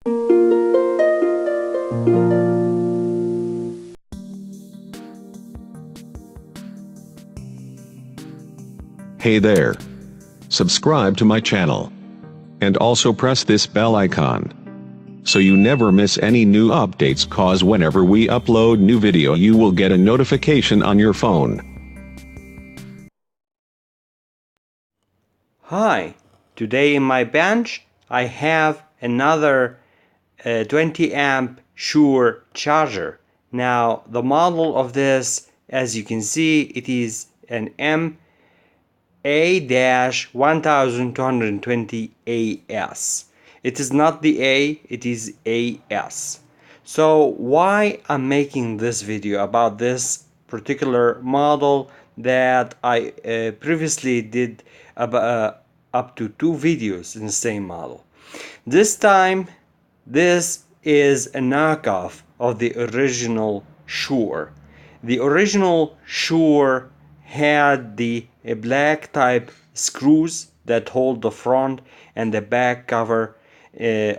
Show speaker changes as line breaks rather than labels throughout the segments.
Hey there. Subscribe to my channel. And also press this bell icon, so you never miss any new updates, cause whenever we upload new video you will get a notification on your phone.
Hi, today in my bench I have another 20 amp Suoer charger. Now the model of this, as you can see, it is an MA-1220AS. It is not the A, it is AS. So why I'm making this video about this particular model that I previously did up to 2 videos in the same model. This time this is a knockoff of the original Suoer. The original Suoer had the black type screws that hold the front and the back cover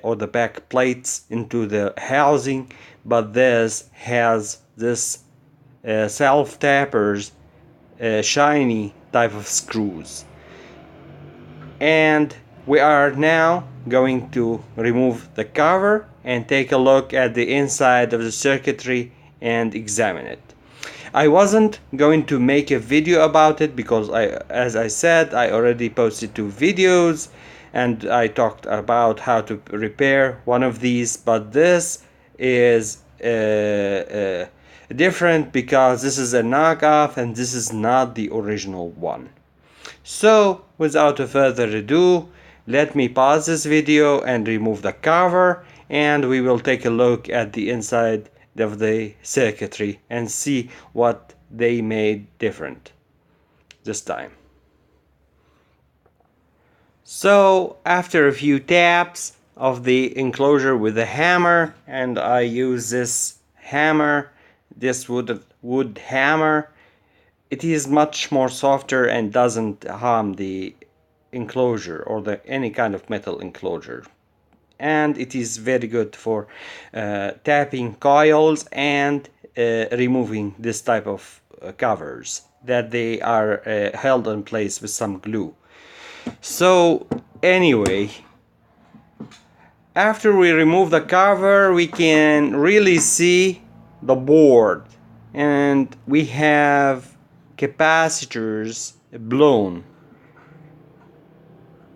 or the back plates into the housing, but this has this self tappers shiny type of screws. And we are now going to remove the cover and take a look at the inside of the circuitry and examine it. I wasn't going to make a video about it because as I said, I already posted 2 videos and I talked about how to repair one of these, but this is different because this is a knockoff and this is not the original one. So without further ado, let me pause this video and remove the cover, and we will take a look at the inside of the circuitry and see what they made different this time. So after a few taps of the enclosure with a hammer, and I use this hammer, this wood hammer, it is much more softer and doesn't harm the enclosure or any kind of metal enclosure, and it is very good for tapping coils and removing this type of covers that they are held in place with some glue. So anyway, after we remove the cover we can really see the board, and we have capacitors blown.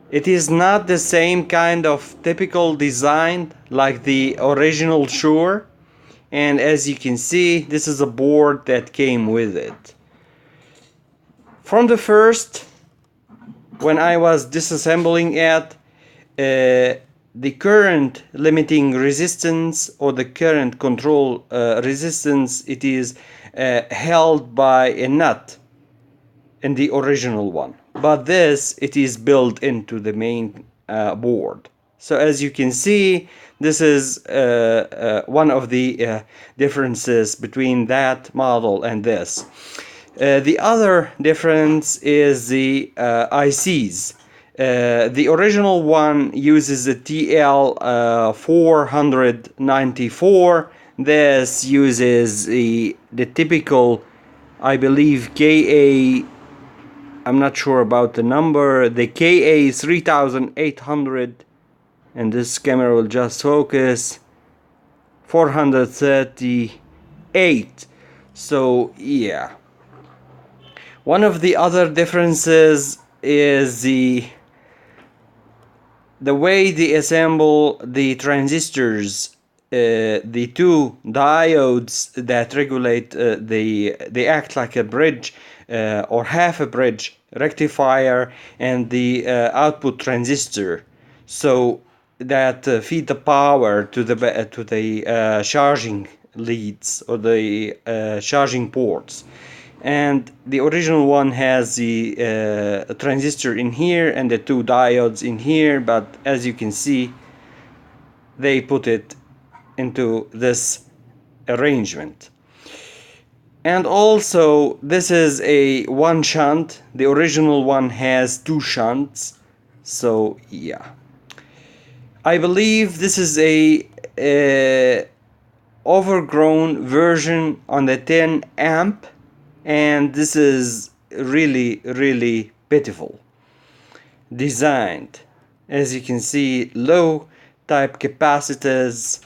It is not the same kind of typical design like the original Suoer, and as you can see, this is a board that came with it. From the first, when I was disassembling it, the current limiting resistance or the current control resistance, it is held by a nut in the original one, but this, it is built into the main board. So as you can see, this is one of the differences between that model and this. The other difference is the ICs. The original one uses a TL494. This uses the typical, I believe, KA, I'm not sure about the number, the KA3800, and this camera will just focus, 438. So yeah. One of the other differences is the way they assemble the transistors. The 2 diodes that regulate they act like a bridge or half a bridge rectifier, and the output transistor, so that feed the power to the charging leads or the charging ports. And the original one has the transistor in here and the 2 diodes in here, but as you can see, they put it into this arrangement. And also, this is a 1 shunt. The original one has 2 shunts. So yeah. I believe this is a overgrown version on the 10 amp, and this is really pitiful designed. As you can see, low type capacitors,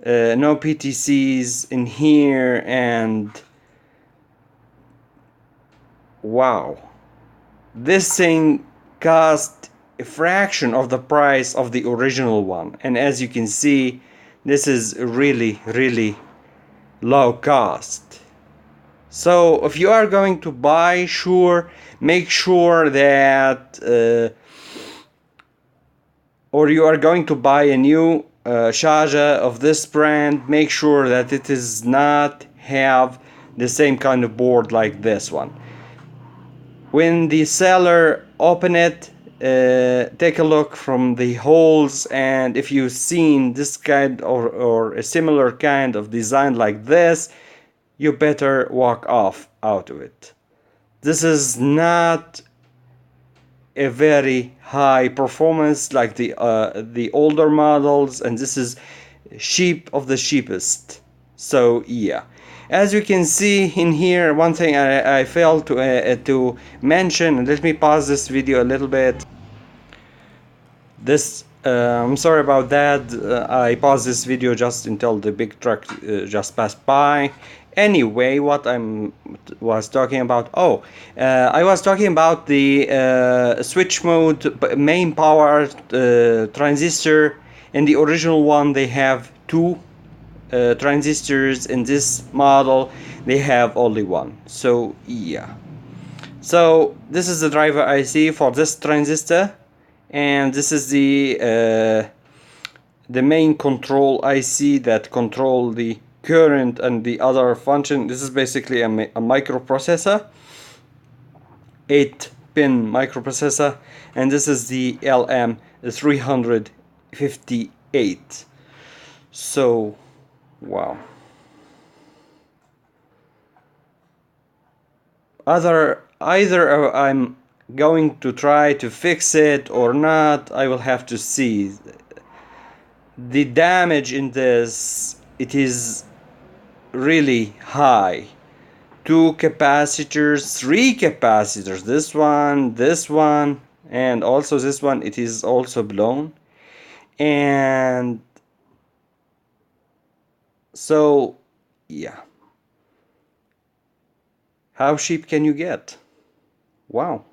no PTCs in here, and wow, this thing cost a fraction of the price of the original one. And as you can see, this is really low cost. So if you are going to buy Shure, make sure that or you are going to buy a new charger of this brand, make sure that it does not have the same kind of board like this one. When the seller open it, take a look from the holes, and if you've seen this kind or a similar kind of design like this, you better walk off out of it. This is not a very high performance like the older models, and this is cheap of the cheapest. So yeah, as you can see in here, one thing I failed to mention. Let me pause this video a little bit. I'm sorry about that. I paused this video just until the big truck just passed by. Anyway, what was talking about? I was talking about the switch mode main power transistor. In the original one, they have two transistors. In this model, they have only one. So yeah. So this is the driver IC for this transistor, and this is the main control IC that control the current and the other function. This is basically a microprocessor, 8-pin microprocessor, and this is the LM358. So wow. Either I'm going to try to fix it or not. I will have to see. The damage in this, it is really high. 2 capacitors, 3 capacitors, this one, and also this one, it is also blown. And so yeah, how cheap can you get? Wow.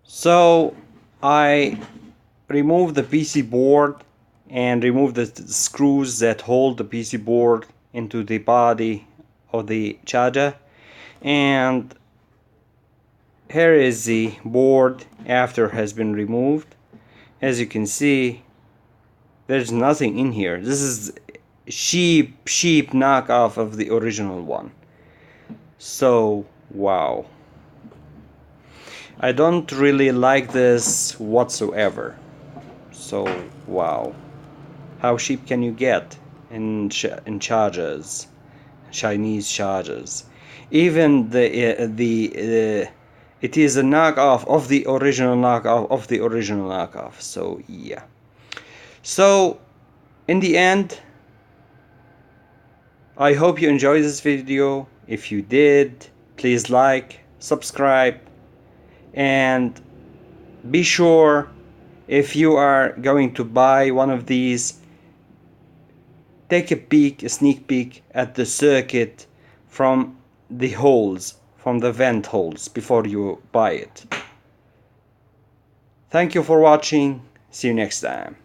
So I removed the PC board and removed the screws that hold the PC board into the body of the charger, and here is the board after it has been removed. As you can see, there's nothing in here. This is cheap knockoff of the original one. So wow, I don't really like this whatsoever. So wow, how cheap can you get in chargers, Chinese chargers? Even it is a knockoff of the original knockoff of the original knockoff. So yeah. So in the end, I hope you enjoyed this video. If you did, please like, subscribe, and be sure, if you are going to buy one of these, take a sneak peek at the circuit from the holes, from the vent holes, before you buy it. Thank you for watching. See you next time.